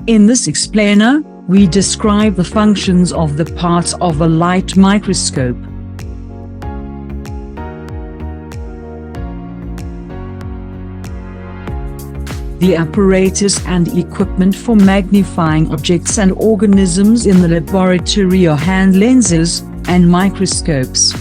In this explainer, we describe the functions of the parts of a light microscope. The apparatus and equipment for magnifying objects and organisms in the laboratory are hand lenses and microscopes.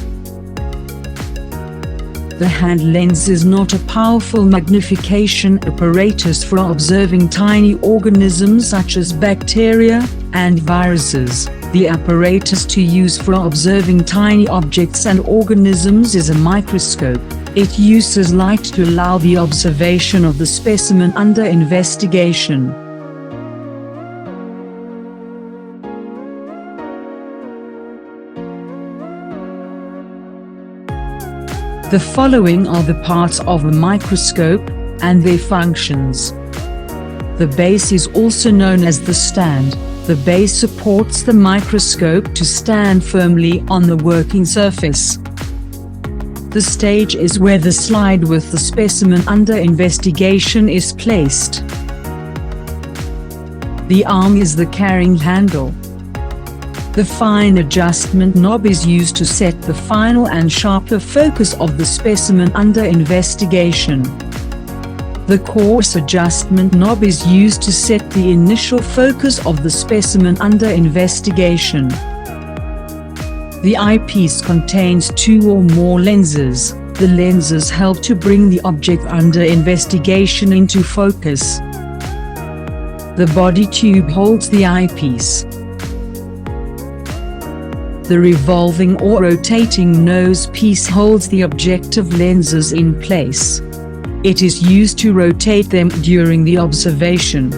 The hand lens is not a powerful magnification apparatus for observing tiny organisms such as bacteria and viruses. The apparatus to use for observing tiny objects and organisms is a microscope. It uses light to allow the observation of the specimen under investigation. The following are the parts of a microscope and their functions. The base is also known as the stand. The base supports the microscope to stand firmly on the working surface. The stage is where the slide with the specimen under investigation is placed. The arm is the carrying handle. The fine adjustment knob is used to set the final and sharper focus of the specimen under investigation. The coarse adjustment knob is used to set the initial focus of the specimen under investigation. The eyepiece contains 2 or more lenses. The lenses help to bring the object under investigation into focus. The body tube holds the eyepiece. The revolving or rotating nose piece holds the objective lenses in place. It is used to rotate them during the observation.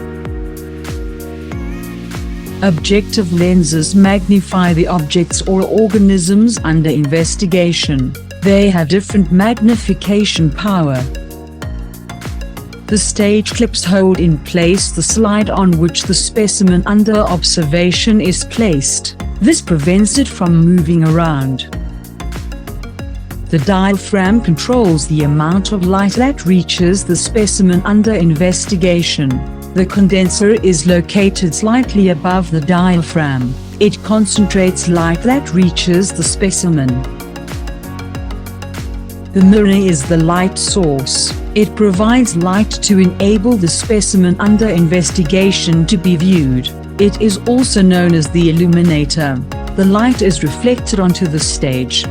Objective lenses magnify the objects or organisms under investigation. They have different magnification power. The stage clips hold in place the slide on which the specimen under observation is placed. This prevents it from moving around. The diaphragm controls the amount of light that reaches the specimen under investigation. The condenser is located slightly above the diaphragm. It concentrates light that reaches the specimen. The mirror is the light source. It provides light to enable the specimen under investigation to be viewed. It is also known as the illuminator. The light is reflected onto the stage.